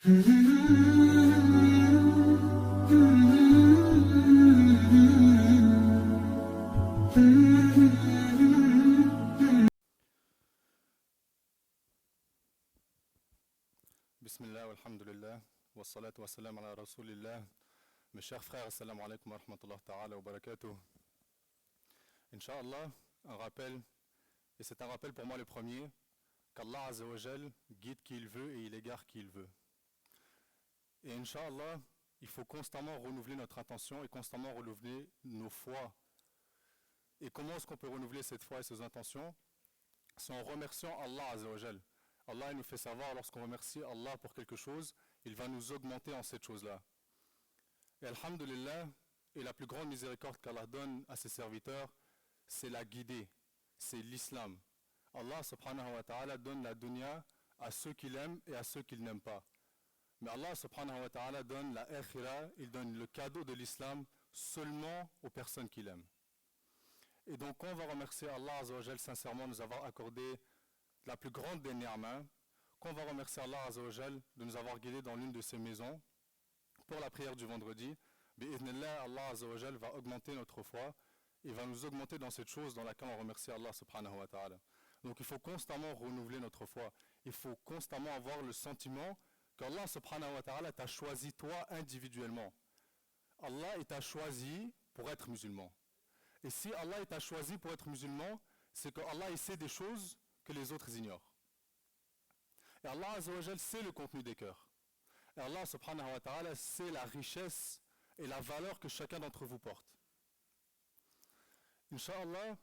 Bismillah, walhamdulillah, wassalatu wassalam ala rasulillah. Mes chers frères, assalamu alaikum wa rahmatullah ta'ala wa barakatuh. Inch'Allah, un rappel, et c'est un rappel pour moi le premier, qu'Allah Azza wa Jal guide qui il veut et il égare qui il veut. Et Inch'Allah, il faut constamment renouveler notre intention et constamment renouveler nos foi. Et comment est-ce qu'on peut renouveler cette foi et ces intentions? C'est en remerciant Allah Azza wa Jal. Allah nous fait savoir, lorsqu'on remercie Allah pour quelque chose, il va nous augmenter en cette chose-là. Et alhamdulillah, et la plus grande miséricorde qu'Allah donne à ses serviteurs, c'est la guider, c'est l'islam. Allah subhanahu wa ta'ala donne la dunya à ceux qu'il aime et à ceux qu'il n'aime pas. Mais Allah subhanahu wa ta'ala donne la akhira, il donne le cadeau de l'islam seulement aux personnes qu'il aime. Et donc on va remercier Allah Azza wa Jal sincèrement de nous avoir accordé la plus grande des ni'mas, qu'on va remercier Allah Azza wa Jal de nous avoir guidés dans l'une de ses maisons pour la prière du vendredi. Bi'idhnillah, Allah Azza wa Jal va augmenter notre foi et va nous augmenter dans cette chose dans laquelle on remercie Allah subhanahu wa ta'ala. Donc il faut constamment renouveler notre foi. Il faut constamment avoir le sentiment qu'Allah subhanahu wa ta'ala t'a choisi toi individuellement. Allah t'a choisi pour être musulman. Et si Allah t'a choisi pour être musulman, c'est que Allah sait des choses que les autres ignorent. Et Allah Azza wa Jal sait le contenu des cœurs. Et Allah subhanahu wa ta'ala sait la richesse et la valeur que chacun d'entre vous porte. Inch'Allah,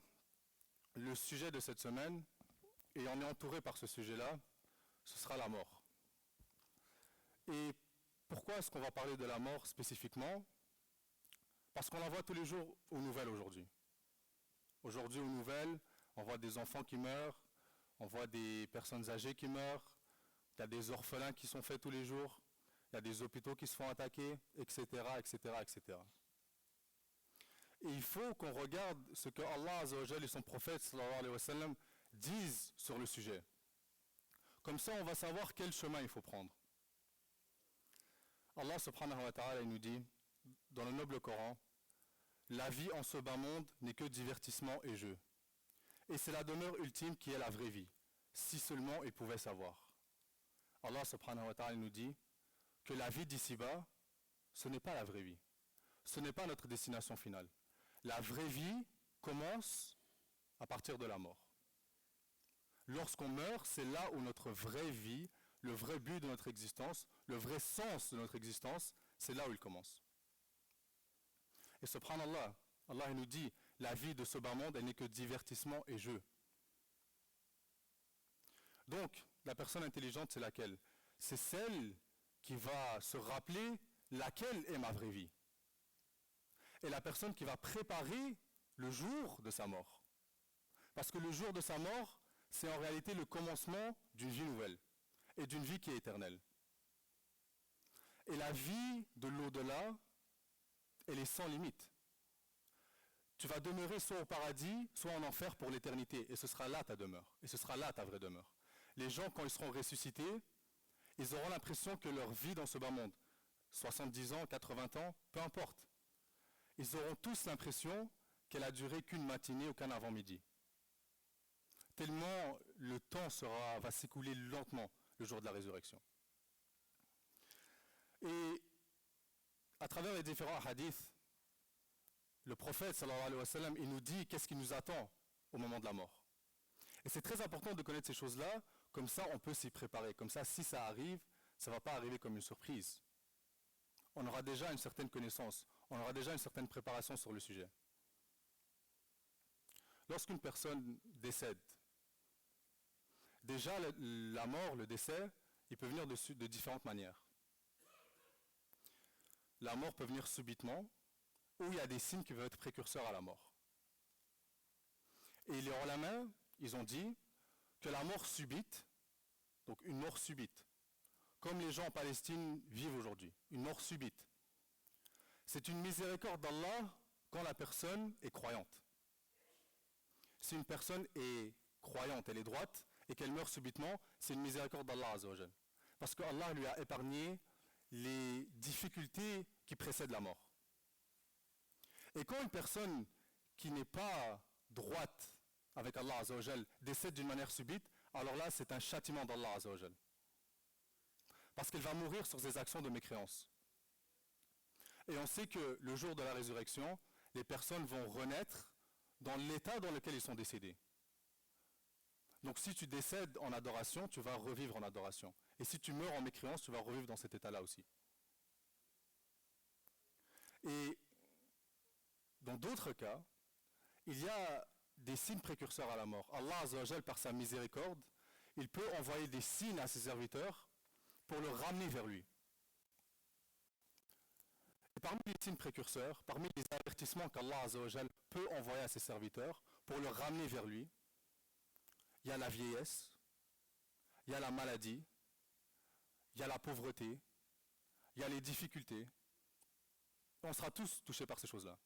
le sujet de cette semaine, et on est entouré par ce sujet-là, ce sera la mort. Et pourquoi est-ce qu'on va parler de la mort spécifiquement? Parce qu'on la voit tous les jours aux nouvelles aujourd'hui. Aujourd'hui aux nouvelles, on voit des enfants qui meurent, on voit des personnes âgées qui meurent, il y a des orphelins qui sont faits tous les jours, il y a des hôpitaux qui se font attaquer, etc., etc., etc. Et il faut qu'on regarde ce que Allah Azza wa Jal et son prophète sallallahu alayhi wa sallam disent sur le sujet. Comme ça, on va savoir quel chemin il faut prendre. Allah subhanahu wa ta'ala nous dit, dans le noble Coran, « La vie en ce bas monde n'est que divertissement et jeu. Et c'est la demeure ultime qui est la vraie vie, si seulement ils pouvaient savoir. » Allah subhanahu wa ta'ala nous dit que la vie d'ici-bas, ce n'est pas la vraie vie. Ce n'est pas notre destination finale. La vraie vie commence à partir de la mort. Lorsqu'on meurt, c'est là où notre vraie vie, le vrai but de notre existence, le vrai sens de notre existence, c'est là où il commence. Et subhanallah, Allah nous dit, la vie de ce bas monde, elle n'est que divertissement et jeu. Donc, la personne intelligente, c'est laquelle? C'est celle qui va se rappeler laquelle est ma vraie vie. Et la personne qui va préparer le jour de sa mort. Parce que le jour de sa mort, c'est en réalité le commencement d'une vie nouvelle et d'une vie qui est éternelle. Et la vie de l'au-delà, elle est sans limite. Tu vas demeurer soit au paradis, soit en enfer pour l'éternité. Et ce sera là ta demeure. Et ce sera là ta vraie demeure. Les gens, quand ils seront ressuscités, ils auront l'impression que leur vie dans ce bas monde, 70 ans, 80 ans, peu importe, ils auront tous l'impression qu'elle a duré qu'une matinée ou qu'un avant-midi. Tellement le temps va s'écouler lentement le jour de la résurrection. Et à travers les différents hadiths, le prophète sallallahu alayhi wa sallam, il nous dit qu'est-ce qui nous attend au moment de la mort. Et c'est très important de connaître ces choses-là, comme ça on peut s'y préparer. Comme ça, si ça arrive, ça ne va pas arriver comme une surprise. On aura déjà une certaine connaissance, on aura déjà une certaine préparation sur le sujet. Lorsqu'une personne décède, déjà la mort, le décès, il peut venir de différentes manières. La mort peut venir subitement, ou il y a des signes qui peuvent être précurseurs à la mort. Et les ulama, ils ont dit que la mort subite, donc une mort subite, comme les gens en Palestine vivent aujourd'hui, une mort subite, c'est une miséricorde d'Allah quand la personne est croyante. Si une personne est croyante, elle est droite, et qu'elle meurt subitement, c'est une miséricorde d'Allah Azza wa Jal. parce qu'Allah lui a épargné les difficultés qui précèdent la mort. Et quand une personne qui n'est pas droite avec Allah Azzawajal décède d'une manière subite, alors là c'est un châtiment d'Allah Azzawajal. Parce qu'elle va mourir sur ses actions de mécréance. Et on sait que le jour de la résurrection, les personnes vont renaître dans l'état dans lequel ils sont décédés. Donc si tu décèdes en adoration, tu vas revivre en adoration. Et si tu meurs en mécréance, tu vas revivre dans cet état-là aussi. Et dans d'autres cas, il y a des signes précurseurs à la mort. Allah Azzawajal, par sa miséricorde, il peut envoyer des signes à ses serviteurs pour le ramener vers lui. Et parmi les signes précurseurs, parmi les avertissements qu'Allah Azzawajal peut envoyer à ses serviteurs pour le ramener vers lui, il y a la vieillesse, il y a la maladie, il y a la pauvreté, il y a les difficultés. On sera tous touchés par ces choses-là.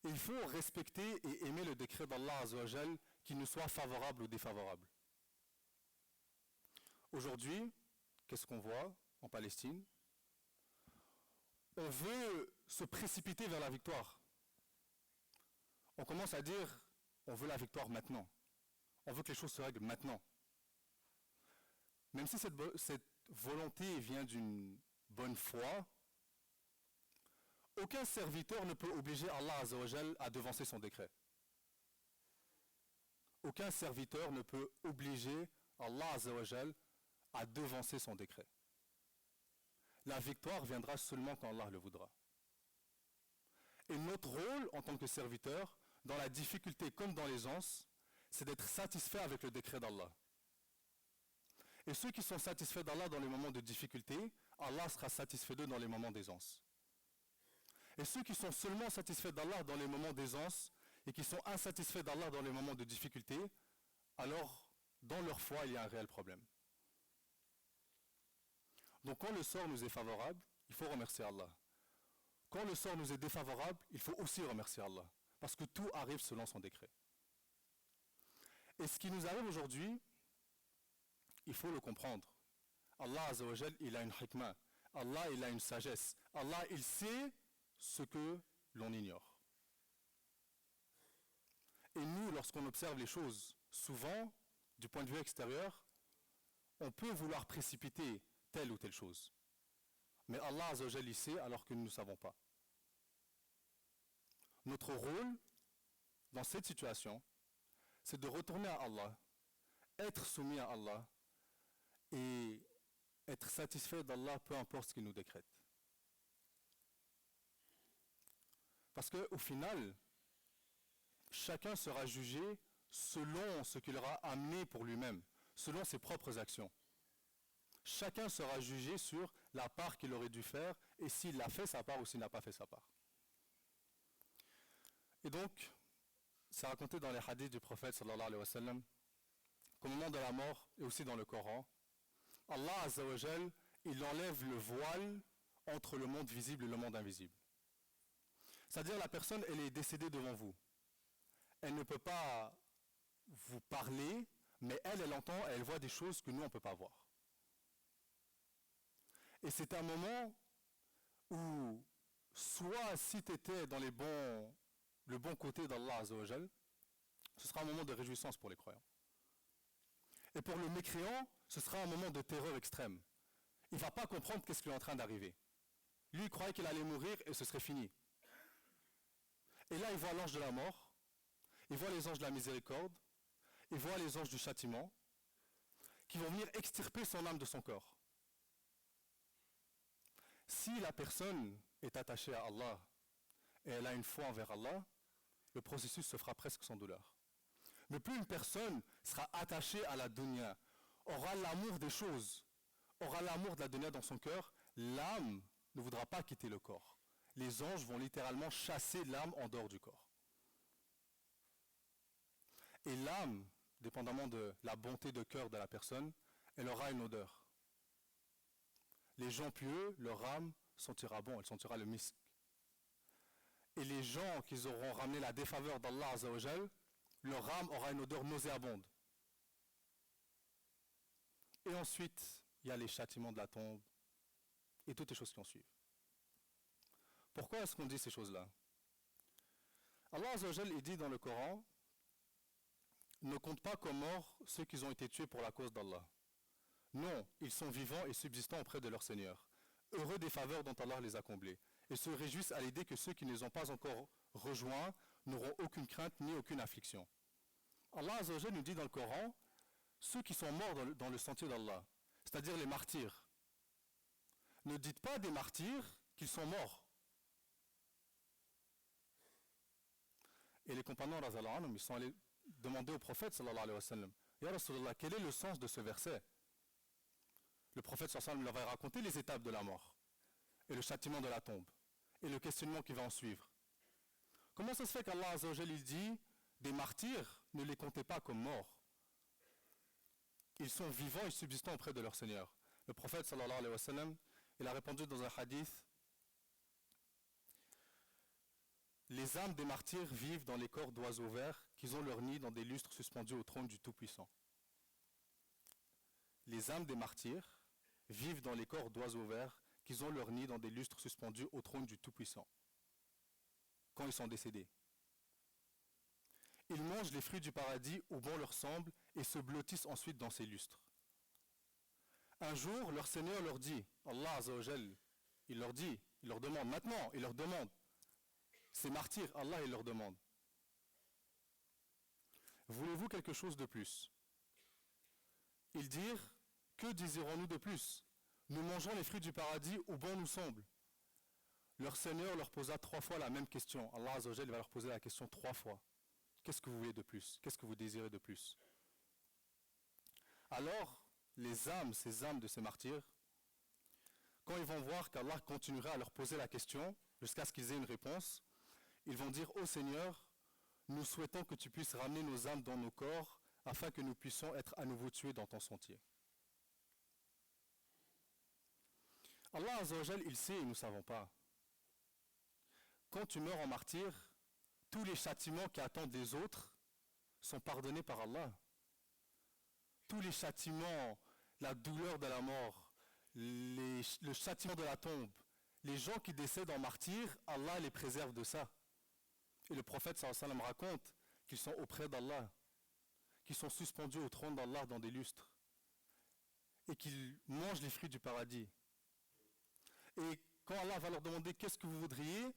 Il faut respecter et aimer le décret d'Allah Azzawajal, qu'il nous soit favorable ou défavorable. Aujourd'hui, qu'est-ce qu'on voit en Palestine? On veut se précipiter vers la victoire. On commence à dire, on veut la victoire maintenant. On veut que les choses se règlent maintenant. Même si cette volonté vient d'une bonne foi, aucun serviteur ne peut obliger Allah Azzawajal à devancer son décret. Aucun serviteur ne peut obliger Allah Azzawajal à devancer son décret. La victoire viendra seulement quand Allah le voudra. Et notre rôle en tant que serviteur, dans la difficulté comme dans l'aisance, c'est d'être satisfait avec le décret d'Allah. Et ceux qui sont satisfaits d'Allah dans les moments de difficulté, Allah sera satisfait d'eux dans les moments d'aisance. Et ceux qui sont seulement satisfaits d'Allah dans les moments d'aisance et qui sont insatisfaits d'Allah dans les moments de difficulté, alors dans leur foi il y a un réel problème. Donc quand le sort nous est favorable, il faut remercier Allah. Quand le sort nous est défavorable, il faut aussi remercier Allah. Parce que tout arrive selon son décret. Et ce qui nous arrive aujourd'hui, il faut le comprendre. Allah Azzawajal, il a une hikmah. Allah, il a une sagesse. Allah, il sait ce que l'on ignore. Et nous, lorsqu'on observe les choses, souvent, du point de vue extérieur, on peut vouloir précipiter telle ou telle chose. Mais Allah Azzawajal, il sait alors que nous ne savons pas. Notre rôle, dans cette situation, c'est de retourner à Allah, être soumis à Allah, et être satisfait d'Allah, peu importe ce qu'il nous décrète. Parce qu'au final, chacun sera jugé selon ce qu'il aura amené pour lui-même, selon ses propres actions. Chacun sera jugé sur la part qu'il aurait dû faire, et s'il a fait sa part ou s'il n'a pas fait sa part. Et donc, c'est raconté dans les hadiths du prophète sallallahu alayhi wa sallam, qu'au moment de la mort, et aussi dans le Coran, Allah Azzawajal, il enlève le voile entre le monde visible et le monde invisible. C'est-à-dire la personne, elle est décédée devant vous. Elle ne peut pas vous parler, mais elle entend, elle voit des choses que nous, on ne peut pas voir. Et c'est un moment où, soit si tu étais dans le bon côté d'Allah Azzawajal, ce sera un moment de réjouissance pour les croyants. Et pour le mécréant, ce sera un moment de terreur extrême. Il ne va pas comprendre qu'est-ce qui est en train d'arriver. Lui, il croyait qu'il allait mourir et ce serait fini. Et là, il voit l'ange de la mort, il voit les anges de la miséricorde, il voit les anges du châtiment, qui vont venir extirper son âme de son corps. Si la personne est attachée à Allah et elle a une foi envers Allah, le processus se fera presque sans douleur. Mais plus une personne sera attachée à la dunya, aura l'amour des choses, aura l'amour de la dunya dans son cœur, l'âme ne voudra pas quitter le corps. Les anges vont littéralement chasser l'âme en dehors du corps. Et l'âme, dépendamment de la bonté de cœur de la personne, elle aura une odeur. Les gens pieux, leur âme sentira bon, elle sentira le misk. Et les gens qui auront ramené la défaveur d'Allah Azzawajal, leur âme aura une odeur nauséabonde. Et ensuite, il y a les châtiments de la tombe et toutes les choses qui en suivent. Pourquoi est-ce qu'on dit ces choses-là? Allah Azza wa Jal, il dit dans le Coran, ne compte pas comme morts ceux qui ont été tués pour la cause d'Allah. Non, ils sont vivants et subsistants auprès de leur Seigneur, heureux des faveurs dont Allah les a comblés, et se réjouissent à l'idée que ceux qui ne les ont pas encore rejoints n'auront aucune crainte ni aucune affliction. Allah Azza wa Jal nous dit dans le Coran, ceux qui sont morts dans le sentier d'Allah, c'est-à-dire les martyrs. Ne dites pas des martyrs qu'ils sont morts. Et les compagnons, ils sont allés demander au prophète, sallallahu alayhi wa sallam, Ya Rasulallah, quel est le sens de ce verset? Le prophète, sallallahu alayhi wa sallam, leur a raconté les étapes de la mort, et le châtiment de la tombe, et le questionnement qui va en suivre. Comment ça se fait qu'Allah Azza wa Jal, il dit, des martyrs, ne les comptez pas comme morts? Ils sont vivants et subsistants auprès de leur Seigneur. Le prophète, sallallahu alayhi wa sallam, il a répondu dans un hadith, les âmes des martyrs vivent dans les corps d'oiseaux verts qui ont leur nid dans des lustres suspendus au trône du Tout-Puissant. Les âmes des martyrs vivent dans les corps d'oiseaux verts qui ont leur nid dans des lustres suspendus au trône du Tout-Puissant, quand ils sont décédés. Ils mangent les fruits du paradis au bon leur semble et se blottissent ensuite dans ces lustres. Un jour, leur Seigneur leur dit, Allah Azza wa Jal, il leur demande, maintenant, il leur demande, ces martyrs, Allah, il leur demande, voulez-vous quelque chose de plus? Ils dirent, que désirons-nous de plus? Nous mangeons les fruits du paradis où bon nous semble. Leur Seigneur leur posa 3 fois la même question. Allah Azza wa Jal va leur poser la question 3 fois. Qu'est-ce que vous voulez de plus? Qu'est-ce que vous désirez de plus? Alors, les âmes, ces âmes de ces martyrs, quand ils vont voir qu'Allah continuera à leur poser la question, jusqu'à ce qu'ils aient une réponse, ils vont dire, ô Seigneur, nous souhaitons que tu puisses ramener nos âmes dans nos corps, afin que nous puissions être à nouveau tués dans ton sentier. Allah Azza wa Jal, il sait et nous ne savons pas. Quand tu meurs en martyr, tous les châtiments qui attendent les autres sont pardonnés par Allah. Tous les châtiments, la douleur de la mort, le châtiment de la tombe, les gens qui décèdent en martyr, Allah les préserve de ça. Et le prophète sallallahu alayhi wa sallam raconte qu'ils sont auprès d'Allah, qu'ils sont suspendus au trône d'Allah dans des lustres, et qu'ils mangent les fruits du paradis. Et quand Allah va leur demander qu'est-ce que vous voudriez,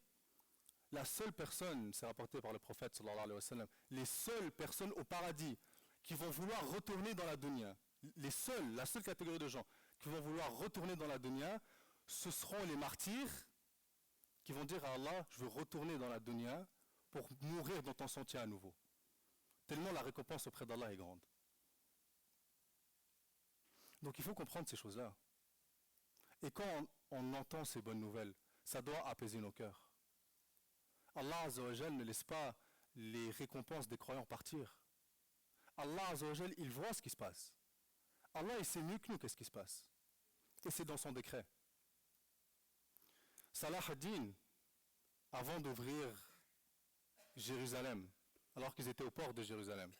la seule personne, c'est rapporté par le prophète sallallahu alayhi wa sallam, les seules personnes au paradis qui vont vouloir retourner dans la dunya, la seule catégorie de gens qui vont vouloir retourner dans la dunya, ce seront les martyrs qui vont dire à Allah, je veux retourner dans la dunya pour mourir dans ton sentier à nouveau. Tellement la récompense auprès d'Allah est grande. Donc il faut comprendre ces choses-là. Et quand on entend ces bonnes nouvelles, ça doit apaiser nos cœurs. Allah Azza wa Jal ne laisse pas les récompenses des croyants partir. Allah Azza wa Jal, il voit ce qui se passe. Allah, il sait mieux que nous qu'est-ce qui se passe. Et c'est dans son décret. Salah ad-Din, avant d'ouvrir Jérusalem, alors qu'ils étaient au port de Jérusalem,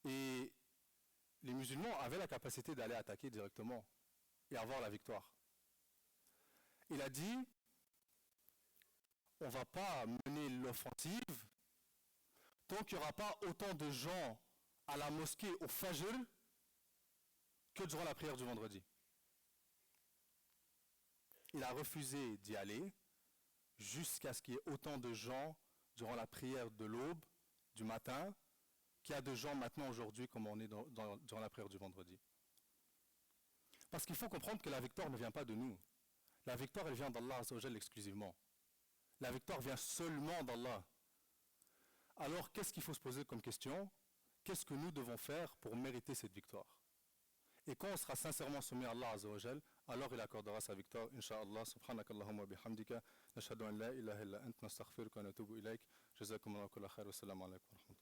et les musulmans avaient la capacité d'aller attaquer directement et avoir la victoire. Il a dit, on ne va pas mener l'offensive tant qu'il n'y aura pas autant de gens à la mosquée au Fajr que durant la prière du vendredi. Il a refusé d'y aller jusqu'à ce qu'il y ait autant de gens durant la prière de l'aube, du matin, qu'il y a de gens maintenant aujourd'hui comme on est durant la prière du vendredi. Parce qu'il faut comprendre que la victoire ne vient pas de nous. La victoire, elle vient d'Allah Azza wa Jal exclusivement. La victoire vient seulement d'Allah. Alors, qu'est-ce qu'il faut se poser comme question? Qu'est-ce que nous devons faire pour mériter cette victoire? Et quand on sera sincèrement soumis à Allah Azza wa Jal, alors il accordera sa victoire, Inch'Allah. Subhanakallahumma bihamdika, nashhadu an la ilaha illa ant, nastaghfiruka wa natubu ilayk. Jazakumullahu kulla khair, wa salamu alaykum wa rahmatullah.